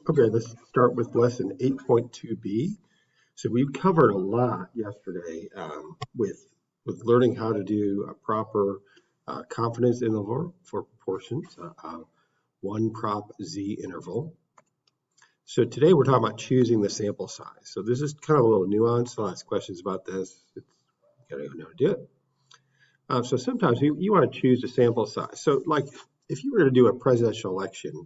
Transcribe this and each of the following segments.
Okay, let's start with lesson 8.2b. So we covered a lot yesterday with learning how to do a proper confidence interval for proportions, one prop z interval. So today we're talking about choosing the sample size. So this is kind of a little nuanced. I'll ask questions about this. You gotta know how to do it. So sometimes you want to choose a sample size. So like if you were to do a presidential election,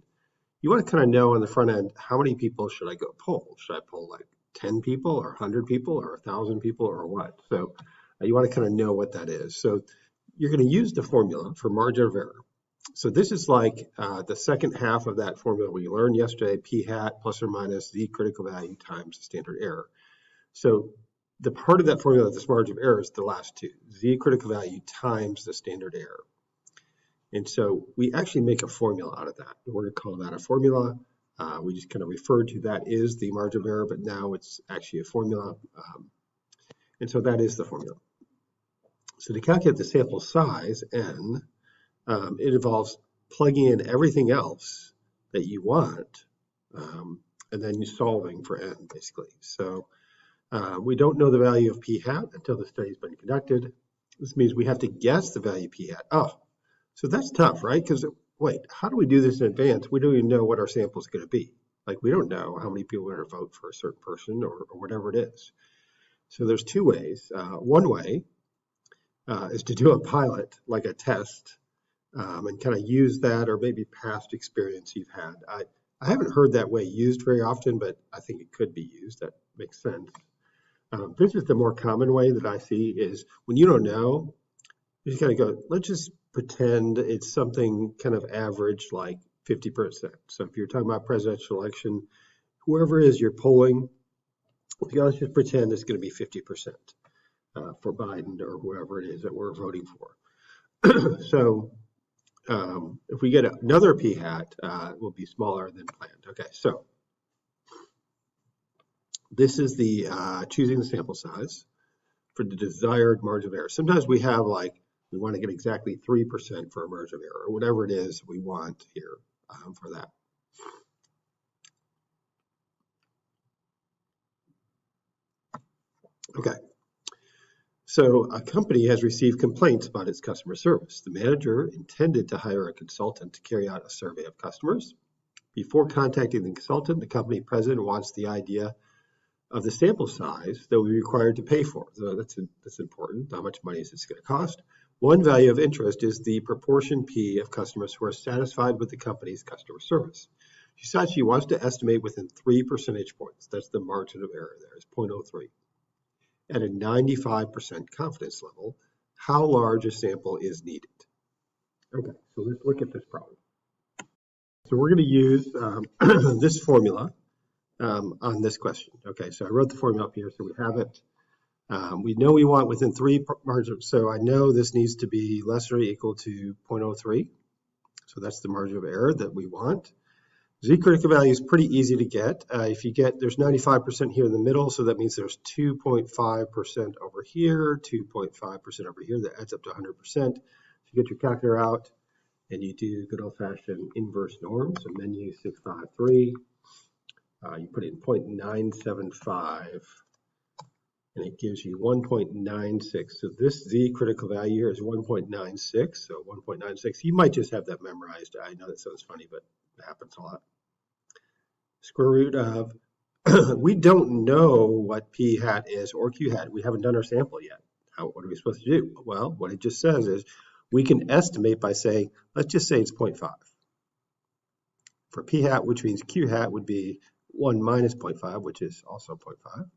you want to kind of know on the front end, how many people should I go poll? Should I poll like 10 people or 100 people or 1,000 people or what? So you want to kind of know what that is. So you're going to use the formula for margin of error. So this is like the second half of that formula we learned yesterday, p hat plus or minus z critical value times the standard error. So the part of that formula that's margin of error is the last two, z critical value times the standard error. And so we actually make a formula out of that. We're going to call that a formula. We just kind of referred to that is the margin of error, but now it's actually a formula. And so that is the formula. So to calculate the sample size, n, it involves plugging in everything else that you want, and then you're solving for n, basically. So we don't know the value of p hat until the study's been conducted. This means we have to guess the value of p hat. Oh, so that's tough, right? Because wait, how do we do this in advance? We don't even know what our sample is going to be. Like we don't know how many people are going to vote for a certain person or whatever it is. So there's two ways. One way is to do a pilot, like a test, and kind of use that or maybe past experience you've had. I haven't heard that way used very often, but I think it could be used. That makes sense. This is the more common way that I see is when you don't know, you just kind of go, let's just pretend it's something kind of average like 50%. So if you're talking about presidential election, whoever it is you're polling, let's just pretend it's going to be 50% for Biden or whoever it is that we're voting for. So if we get another p hat, it will be smaller than planned. Okay, so this is the choosing the sample size for the desired margin of error. Sometimes we have like, we want to get exactly 3% for a margin of error, or whatever it is we want here for that. Okay, so a company has received complaints about its customer service. The manager intended to hire a consultant to carry out a survey of customers. Before contacting the consultant, the company president wants the idea of the sample size that we required to pay for. So that's important. How much money is this going to cost? One value of interest is the proportion P of customers who are satisfied with the company's customer service. She said she wants to estimate within 3 percentage points. That's the margin of error there, is 0.03. At a 95% confidence level, how large a sample is needed? Okay, so let's look at this problem. So we're going to use this formula on this question. Okay, so I wrote the formula up here, so we have it. We know we want within 3 margins, so I know this needs to be less or equal to 0.03. So that's the margin of error that we want. Z critical value is pretty easy to get. If you get, there's 95% here in the middle, so that means there's 2.5% over here, 2.5% over here. That adds up to 100%. So you get your calculator out, and you do good old-fashioned inverse norm. So menu 653. You put in 0.975, and it gives you 1.96. So this Z critical value here is 1.96, so 1.96. You might just have that memorized. I know that sounds funny, but it happens a lot. Square root of, we don't know what P hat is or Q hat. We haven't done our sample yet. What are we supposed to do? Well, what it just says is we can estimate by saying, let's just say it's 0.5. For P hat, which means Q hat would be 1 minus 0.5, which is also 0.5.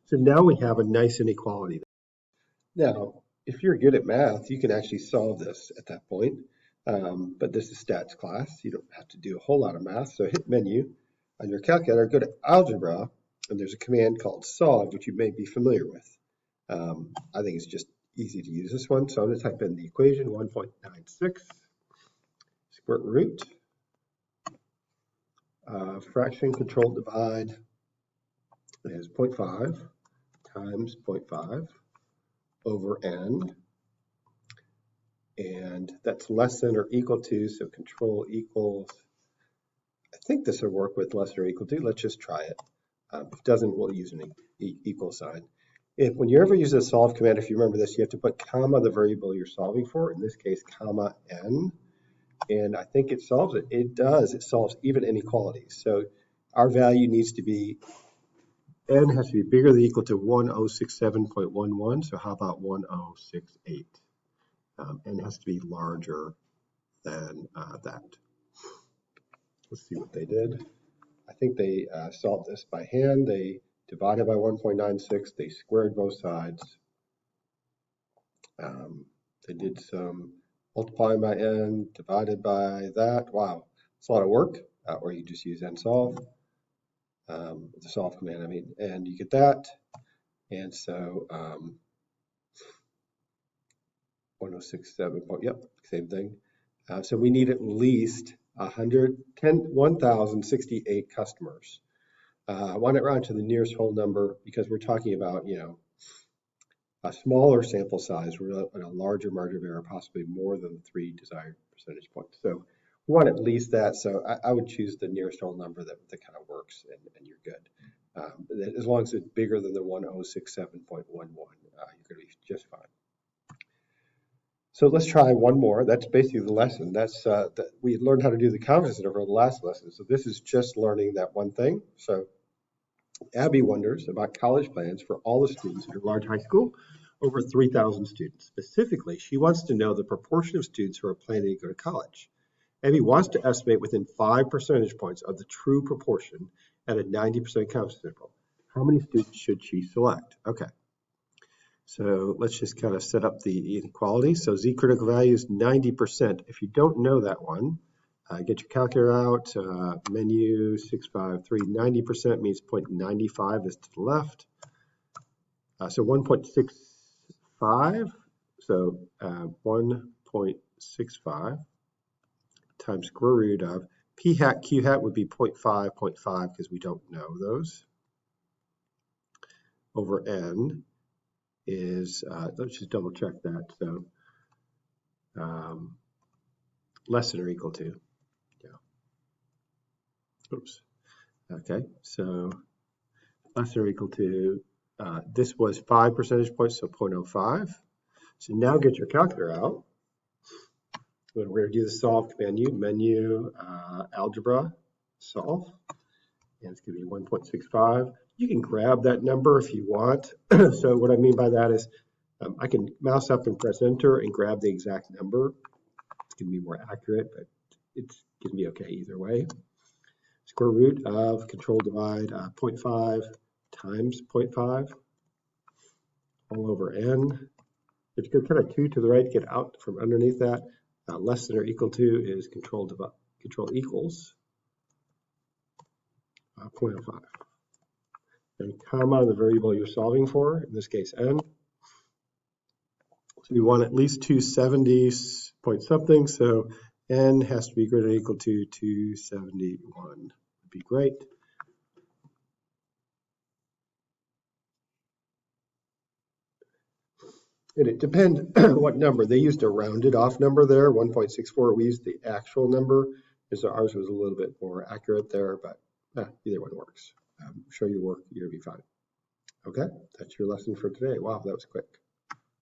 So now we have a nice inequality. Now, if you're good at math, you can actually solve this at that point. But this is stats class. You don't have to do a whole lot of math. So hit menu on your calculator, go to algebra, and there's a command called solve, which you may be familiar with. I think it's just easy to use this one. So I'm going to type in the equation 1.96 square root fraction controlled divide is 0.5 times 0.5 over n, and that's less than or equal to, so control equals think this will work with less than or equal to. Let's just try it. If it doesn't, we'll use an equal sign. When you ever use a solve command, if you remember this, you have to put comma the variable you're solving for, in this case, comma n. And I think it solves it. It does. It solves even inequalities. So our value needs to be, n has to be bigger than or equal to 1067.11. So how about 1068? N has to be larger than that. Let's see what they did. I think they solved this by hand. They divided by 1.96. They squared both sides. They did some multiplying by n, divided by that. Wow, it's a lot of work. Or you just use nsolve, the solve command, I mean, and you get that. And so 1067, yep, same thing. So we need at least 1,068 customers. I want it round to the nearest whole number because we're talking about, a smaller sample size and a larger margin of error, possibly more than 3 desired percentage points. So we want at least that. So I would choose the nearest whole number that kind of works, and you're good. As long as it's bigger than the 1067.11, you're going to be just fine. So let's try one more. That's basically the lesson. We learned how to do the confidence interval in the last lesson. So this is just learning that one thing. So Abby wonders about college plans for all the students at her large high school, over 3,000 students. Specifically, she wants to know the proportion of students who are planning to go to college. Abby wants to estimate within 5 percentage points of the true proportion at a 90% confidence interval. How many students should she select? Okay. So let's just kind of set up the inequality. So Z critical value is 90%. If you don't know that one, get your calculator out, menu 653, 90% means 0.95 is to the left. So 1.65, so 1.65 times square root of P hat, Q hat would be 0.5, 0.5 because we don't know those, over N is, let's just double check that, so less than or equal to. Oops. Okay, so less than or equal to, this was 5 percentage points, so 0.05. So now get your calculator out. We're going to do the solve command, menu, algebra, solve, and it's going to be 1.65. You can grab that number if you want. So what I mean by that is I can mouse up and press enter and grab the exact number. It's going to be more accurate, but it's going to be okay either way. Square root of control divide 0.5 times 0.5 all over n. If you go kind of 2 to the right, get out from underneath that. Less than or equal to is control equals 0.05. And comma the variable you're solving for, in this case n. So we want at least 270 point something, so n has to be greater than or equal to 271. Would be great. And it depends what number. They used a rounded off number there, 1.64. We used the actual number, and so ours was a little bit more accurate there, but either one works. Show your work, you'll be fine. Okay, that's your lesson for today. Wow, that was quick.